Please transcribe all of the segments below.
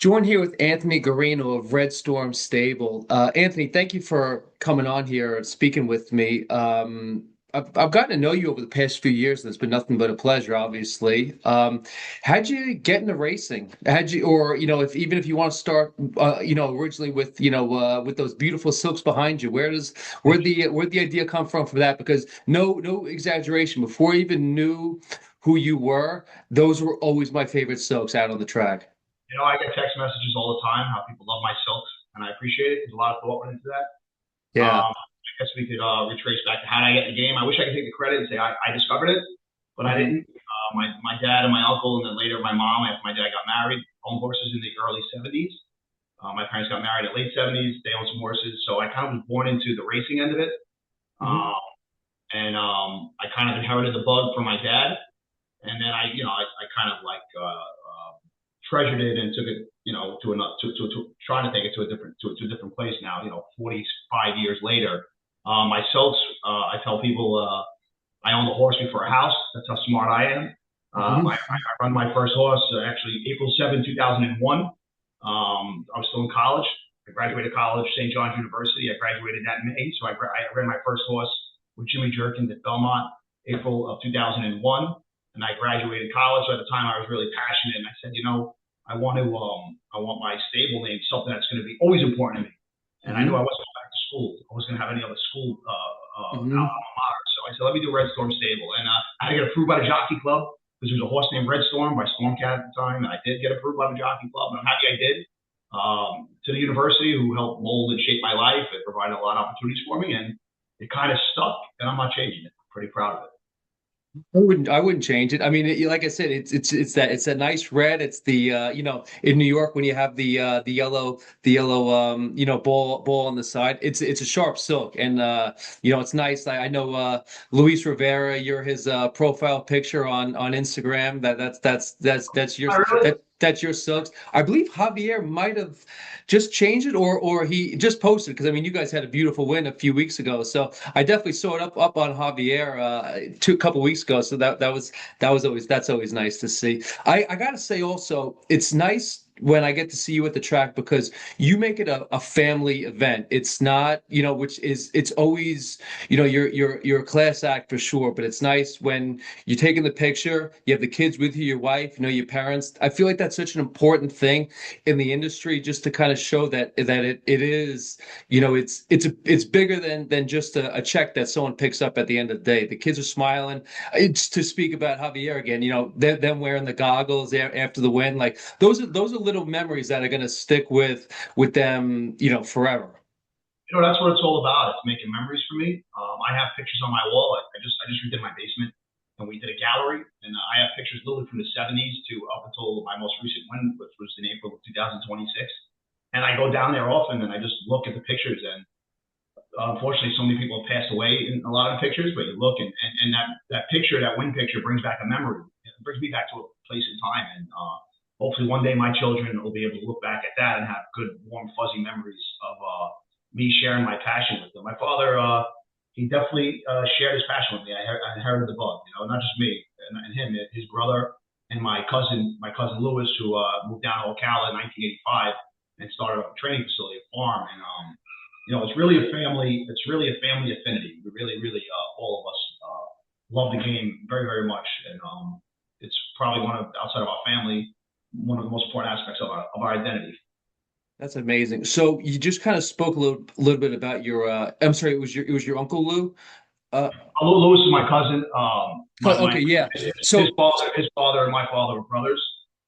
Joined here with Anthony Gurino of Red Storm Stable. Anthony, thank you for coming on here, speaking with me. I've gotten to know you over the past few years, and it's been nothing but a pleasure, obviously. How'd you get into racing? How'd you, or if even if you want to start, originally with with those beautiful silks behind you, where'd the idea come from for that? Because no exaggeration, before I even knew who you were, those were always my favorite silks out on the track. I get text messages all the time how people love my silks, and I appreciate it. There's a lot of thought went into that. Yeah. I guess we could retrace back to how did I get in the game. I wish I could take the credit and say I discovered it, but I Mhm. didn't. My dad and my uncle, and then later my mom, after my dad got married, owned horses in the early 70s. My parents got married in the late 70s. They owned some horses. So I kind of was born into the racing end of it. Mhm. Um, and I kind of inherited the bug from my dad. And then I kind of like treasured it and took it, to another, to trying to take it to a different place now. 45 years later, my silks. I tell people I owned a horse before a house. That's how smart I am. Mhm. I run my first horse actually April 7, 2001. I was still in college. I graduated college, St. John's University. I graduated that in May, so I ran my first horse with Jimmy Jerkins at Belmont, April of 2001, and I graduated college. So at the time, I was really passionate, and I said, I want my stable name something that's going to be always important to me. And I knew I Mhm. wasn't going back to school. I wasn't going to have any other school Mhm. alma mater. So I said, let me do Red Storm Stable, and I had to get approved by the Jockey Club because there was a horse named Red Storm by Stormcat at the time, and I did get approved by the Jockey Club, and I'm happy I did. To the university, who helped mold and shape my life, it provided a lot of opportunities for me, and it kind of stuck, and I'm not changing it. I'm pretty proud of it. I wouldn't change it. I mean, like I said, it's that nice red. It's the in New York when you have the yellow ball on the side. It's a sharp silk, and it's nice. I know Luis Rivera. You're his profile picture on Instagram. That's your I really, that's your silks. I believe Javier might have just changed it, or he just posted, because I mean you guys had a beautiful win a few weeks ago, so I definitely saw it up on Javier a couple weeks ago. So that's always nice to see. I gotta say also, it's nice when I get to see you at the track because you make it a family event. It's not, which is it's always, you're a class act for sure, but it's nice when you're taking the picture, you have the kids with you, your wife, your parents. I feel like that's such an important thing in the industry, just to kind of show that it is, it's bigger than just a check that someone picks up at the end of the day. The kids are smiling. It's to speak about Javier again, them wearing the goggles after the win. Like those are little memories that are going to stick with them, forever. that's what it's all about. It's making memories for me. I have pictures on my wall. I just redid my basement, and we did a gallery, and I have pictures literally from the 70s to up until my most recent one, which was in April of 2026. And I go down there often, and I just look at the pictures. And unfortunately, so many people have passed away in a lot of the pictures. But you look, and that picture, that win picture, brings back a memory. It brings me back to a place in time, and hopefully one day my children will be able to look back at that and have good, warm, fuzzy memories of me sharing my passion with them. My father, he definitely shared his passion with me. I inherited the bug, not just me and him, his brother, and my cousin Lewis, who moved down to Ocala in 1985 and started a training facility, a farm, and it's really a family. It's really a family affinity. We really, really, all of us love the game very, very much, and it's probably one of outside of our family, one of the most important aspects of our identity. That's amazing. So you just kind of spoke a little bit about your. I'm sorry, it was your uncle Lou. Uh, Lewis is my cousin. My okay, yeah. his So father and my father were brothers.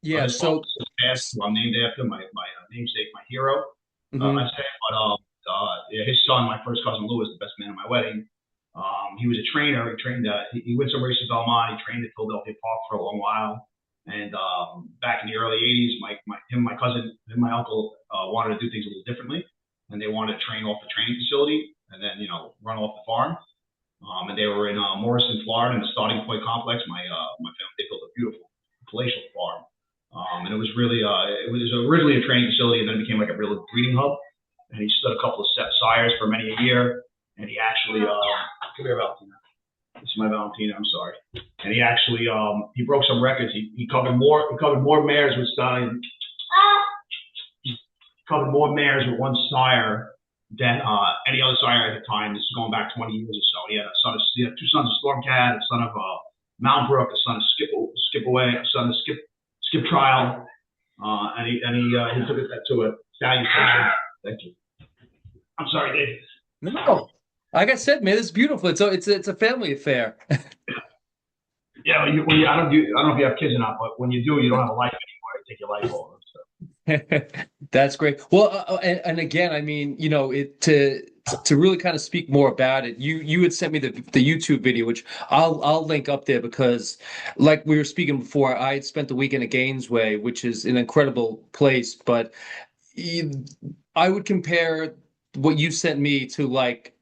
yeah, His father so. was passed, who I'm named after, my namesake, my hero. I Mhm. say, but yeah, his son, my first cousin Lewis, the best man at my wedding. He was a trainer. He trained. He went some races at Belmont. He trained at Philadelphia Park for a long while. And back in the early '80s, my cousin, and my uncle wanted to do things a little differently, and they wanted to train off the training facility and then run off the farm. And they were in Morrison, Florida, in the Starting Point complex. My family, they built a beautiful palatial farm, and it was originally a training facility, and then it became like a real breeding hub. And he stood a couple of set sires for many a year, and he actually come here, Valentina. This is my Valentina. I'm sorry. And he actually he broke some records. He covered more mares with stallions. probably more mares with one sire than any other sire at the time. This is going back 20 years or so. He had two sons of Stormcat, a son of Mount Brook, a son of Skip Away, a son of Skip Trial, and he took it to a stallion station. Thank you. I'm sorry, Dave. No, like I said, man, it's beautiful. It's a family affair. Yeah, I don't know if you have kids or not, but when you do, you don't have a life anymore. You take your life over. That's great. Well, and again, I mean, to really kind of speak more about it, you had sent me the YouTube video, which I'll link up there because, like we were speaking before, I had spent the weekend at Gainesway, which is an incredible place, but you- I would compare what you sent me to like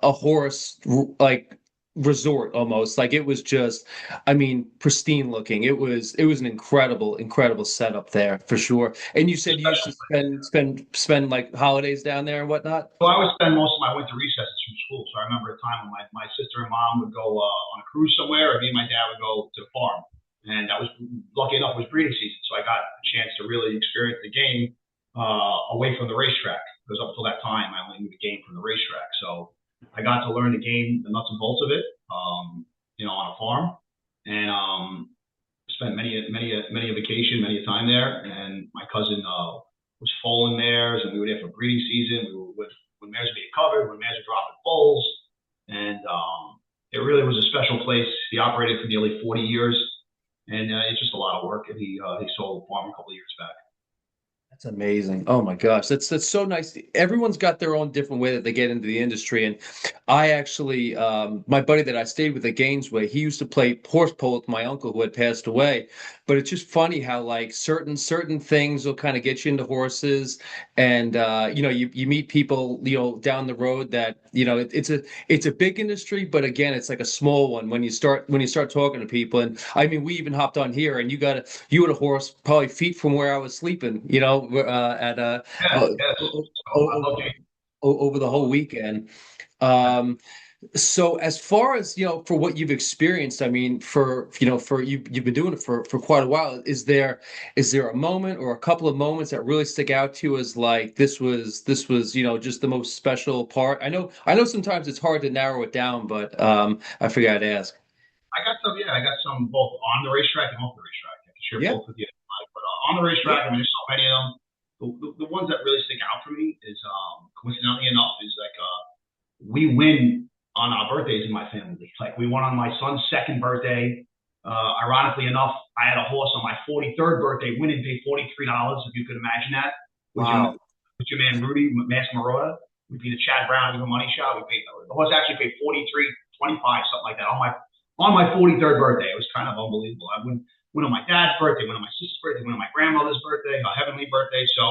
a horse like resort almost. Like it was just, I mean, pristine looking. It was an incredible setup there for sure. And you said you used to spend like holidays down there and whatnot. So I would spend most of my winter recesses from school. So I remember a time when my sister and mom would go on a cruise somewhere, and me and my dad would go to the farm. And that was lucky enough was breeding season, so I got a chance to really experience the game away from the racetrack. Because up until that time, I only knew the game from the racetrack. So I got to learn the game, the nuts and bolts of it, on a farm, and spent many a vacation, many a time there. And my cousin was foaling mares, and we were there for breeding season. We were with when mares were being covered, when mares were dropping foals, and it really was a special place. He operated for nearly 40 years, and it's just a lot of work. And he sold the farm a couple of years back. That's amazing. Oh my gosh, that's so nice. Everyone's got their own different way that they get into the industry. And I actually, my buddy that I stayed with at Gainesway, he used to play horse polo with my uncle who had passed away. But it's just funny how like certain things will kind of get you into horses, and you meet people down the road that it's a big industry, but again, it's like a small one when you start talking to people. And I mean, we even hopped on here, and you had a horse probably feet from where I was sleeping, at Yes, uh, yes. So I over love you. over the whole weekend. Um, so as far as for what you've experienced, I mean, for you've been doing it for quite a while. Is there a moment or a couple of moments that really stick out to you as like this was just the most special part? I know sometimes it's hard to narrow it down, but I figured I'd ask. I got some, yeah, I got some both on the racetrack and off the racetrack. I can share Yeah, both with you. But on the yeah. racetrack, I mean, there's so many of them. The ones that really stick out for me is, coincidentally enough, is like we win on our birthdays in my family. Like we won on my son's second birthday. Ironically enough, I had a horse on my 43rd birthday. Winning paid $43, if you could imagine that. Wow. With your man Rudy Mask Marota. We beat a Chad Brown with a money shot. The horse actually paid 43.25, something like that, on my 43rd birthday. It was kind of unbelievable. I went on my dad's birthday, went on my sister's birthday, went on my grandmother's birthday, a heavenly birthday. So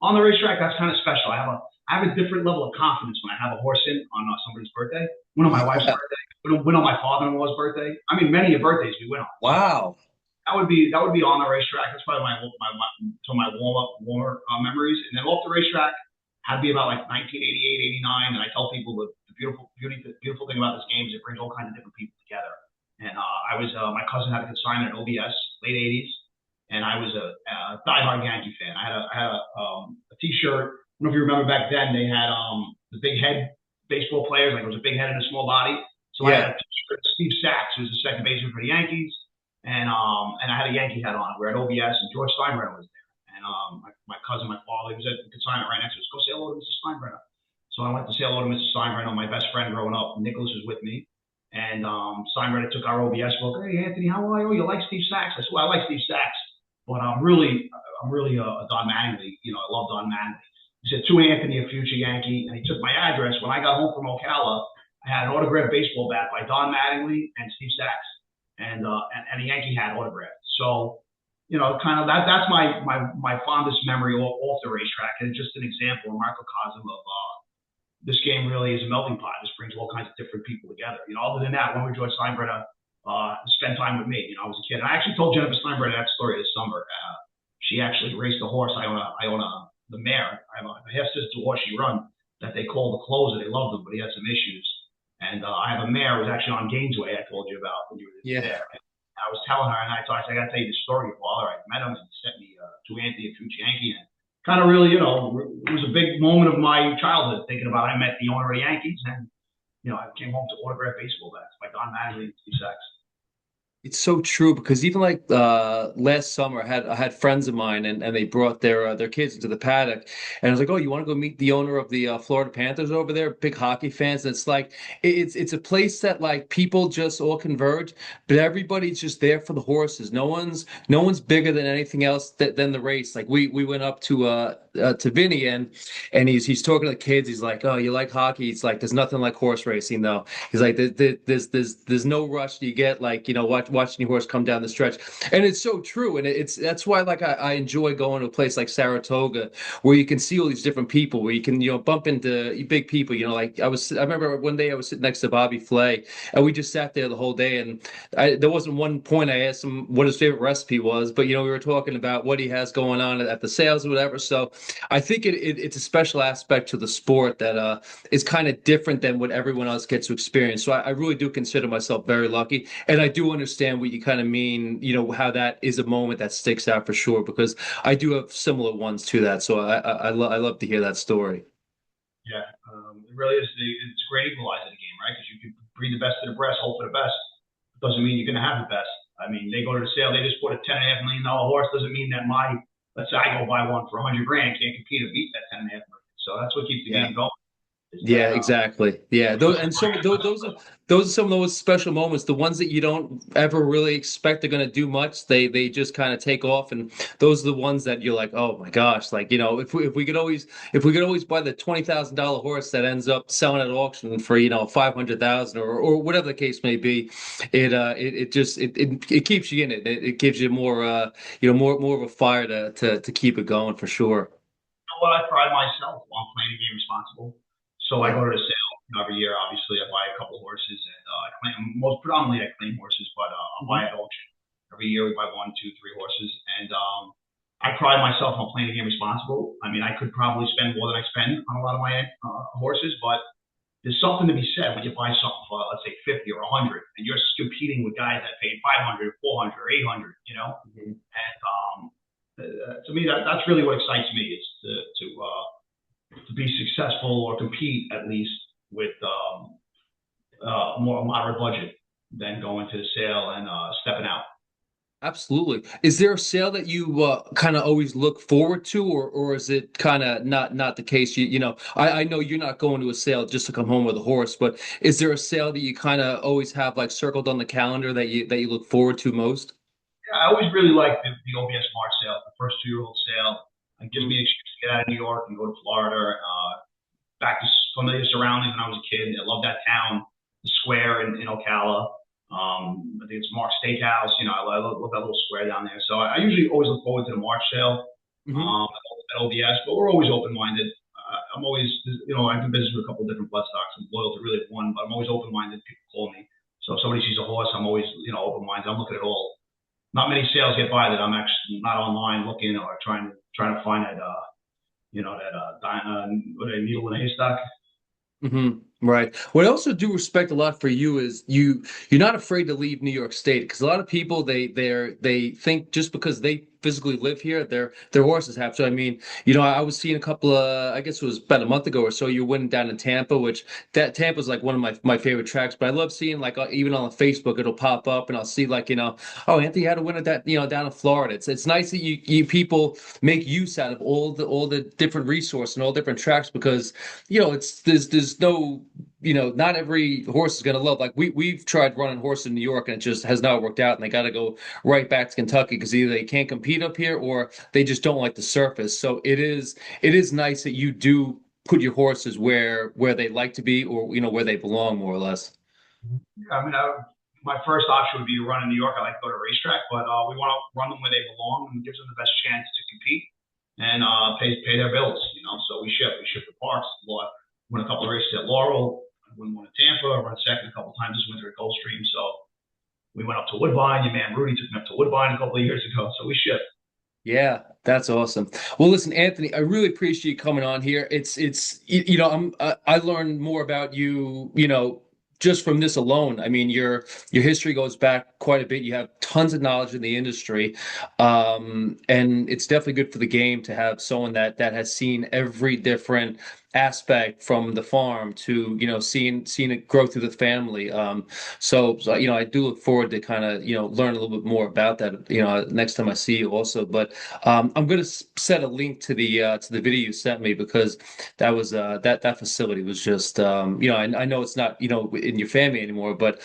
on the racetrack, that's kind of special. I have a different level of confidence when I have a horse in on somebody's birthday. Went on my wife's Yeah. birthday. Went on my father-in-law's birthday. I mean, many of birthdays we went on. So Wow. that would be on the racetrack. That's probably my warmer memories. And then off the racetrack had to be about like 1988, 89. And I tell people the beautiful thing about this game is it brings all kinds of different people together. And my cousin had a consignment at OBS, late 80s, and I was a diehard Yankee fan. I had a T-shirt. I don't know if you remember back then they had the big head baseball players, like it was a big head and a small body. So I had Yeah. a T-shirt of Steve Sachs, who was the second baseman for the Yankees, and I had a Yankee hat on. We're at OBS, and George Steinbrenner was there. And my cousin, my father, he was at the consignment right next to us. Go say hello to Mr. Steinbrenner. So I went to say hello to Mr. Steinbrenner. My best friend growing up, Nicholas, was with me. And Steinbrenner took our OBS book. Hey, Anthony, how are you? You like Steve Sachs? I said, well, I like Steve Sachs, but I'm really a Don Mattingly. I love Don Mattingly. He said, to Anthony, a future Yankee. And he took my address. When I got home from Ocala, I had an autographed baseball bat by Don Mattingly and Steve Sachs, and a Yankee hat autographed. So, kind of that's my fondest memory off the racetrack, and just an example, a microcosm of this game really is a melting pot. This brings all kinds of different people together. Other than that, when we George Steinbrenner spend time with me. I was a kid. And I actually told Jennifer Steinbrenner that story this summer. She actually raced a horse. I own the mare. I have a half sister horse she run that they call the closer. They loved him, but he had some issues. And I have a mare who was actually on Gainesway. I told you about when you were Yeah. there. And I was telling her, and I said, I got to tell you the story of your father. I met him and he sent me to Anthony, a future Yankee. And kind of really, it was a big moment of my childhood thinking about I met the owner of the Yankees and, I came home to autograph baseball bats by Don Mattingly and Steve Sachs. It's so true because even like last summer, I had friends of mine and they brought their kids into the paddock, and I was like, "Oh, you want to go meet the owner of the Florida Panthers over there? Big hockey fans." And it's like it's a place that like people just all converge, but everybody's just there for the horses. No one's bigger than anything else than the race. Like we went up to Vinny and he's talking to the kids. He's like, "Oh, you like hockey?" He's like, "There's nothing like horse racing though." He's like, there's no rush you get like watching your horse come down the stretch, and it's so true, and it's that's why like I enjoy going to a place like Saratoga where you can see all these different people, where you can bump into big people. Like I remember one day I was sitting next to Bobby Flay, and we just sat there the whole day, and there wasn't one point I asked him what his favorite recipe was, but we were talking about what he has going on at the sales or whatever. So I think it's a special aspect to the sport that is kind of different than what everyone else gets to experience. So I really do consider myself very lucky, and I do understand what you kind of mean. How that is a moment that sticks out for sure because I do have similar ones to that. So I love to hear that story. Yeah, it really is. It's a great equalizer the game, right? Because you can breed the best of the breast, hope for the best. It doesn't mean you're going to have the best. I mean, they go to the sale, they just bought a $10.5 million horse. Doesn't mean that let's say I go buy one for 100 grand, can't compete or beat that 10.5 million. So that's what keeps the Yeah. game going. Is Yeah, that exactly. Yeah, those and so those are some of those special moments, the ones that you don't ever really expect they're going to do much. They just kind of take off, and those are the ones that you're like, oh my gosh, like if we could always buy the $20,000 horse that ends up selling at auction for 500,000 or whatever the case may be, it keeps you in it. It gives you more more of a fire to keep it going for sure. what I pride myself on playing the game responsible. So I Yeah. go to the sale every year. Obviously, I buy a couple of horses, and I claim most predominantly I claim horses, but I'll buy at auction every year. We buy one, two, three horses, and I pride myself on playing the game responsible. I mean, I could probably spend more than I spend on a lot of my horses, but there's something to be said when you buy something for let's say 50 or 100, and you're competing with guys that paid 500, 400, 800. Mhm. And to me, that's really what excites me is to be successful or compete at least with more moderate budget than going to the sale and stepping out. Absolutely. Is there a sale that you kind of always look forward to, or is it kind of not the case? I know you're not going to a sale just to come home with a horse, but is there a sale that you kind of always have like circled on the calendar that you look forward to most? Yeah, I always really like the OBS Mart sale, the first 2 year old sale. It gives Mhm. me an excuse to get out of New York and go to Florida, back to familiar surroundings when I was a kid. I love that town, the square in Ocala. I think it's Mark's Steakhouse. I love that little square down there. So I usually always look forward to the March sale Hmm. at OBS, but we're always open minded. I'm always, I've been business with a couple of different bloodstocks. I'm loyal to really one, but I'm always open minded. People call me. So if somebody sees a horse, I'm always, open minded. I'm looking at all. Not many sales get by that I'm actually not online looking or trying to find that, needle in a haystack. Hmm. Right. What I also do respect a lot for you is you're not afraid to leave New York State because a lot of people they think just because they physically live here, their horses have. So I mean, I was seeing a couple of I guess it was about a month ago or so you went down in Tampa, which that Tampa's like one of my favorite tracks. But I love seeing like even on Facebook it'll pop up and I'll see like oh Anthony had a win at that down in Florida. It's nice that you people make use out of all the different resources and all different tracks because it's there's no not every horse is going to love. Like we've tried running horses in New York and it just has not worked out, and they got to go right back to Kentucky because either they can't compete up here or they just don't like the surface. So it is nice that you do put your horses where they like to be or where they belong more or less. I mean, my first option would be to run in New York. I like to go to a racetrack, but we want to run them where they belong and gives them the best chance to compete and pay their bills. So we ship the parks. Won a couple of races at Laurel. I won one at Tampa. I run second a couple of times this winter at Gulfstream. So we went up to Woodbine. Your man Rudy took me up to Woodbine a couple of years ago. So we ship. Yeah, that's awesome. Well, listen, Anthony, I really appreciate you coming on here. I learned more about you, just from this alone, I mean, your history goes back quite a bit. You have tons of knowledge in the industry, and it's definitely good for the game to have someone that has seen every different aspect from the farm to seeing it grow through the family. So I do look forward to kind of learn a little bit more about that next time I see you also. But I'm going to set a link to the video you sent me because that was that facility was just I know it's not in your family anymore, but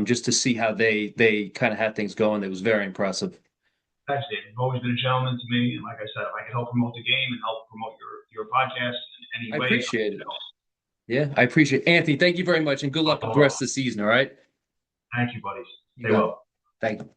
just to see how they kind of had things going, it was very impressive. Thanks, Dave. You've always been a gentleman to me, and like I said, if I can help promote the game and help promote your podcast in any I way, appreciate it. Yeah, I appreciate it. Anthony, thank you very much and good luck with the rest of the season, all right? thank you, buddies. You Stay got it. well. Thank you.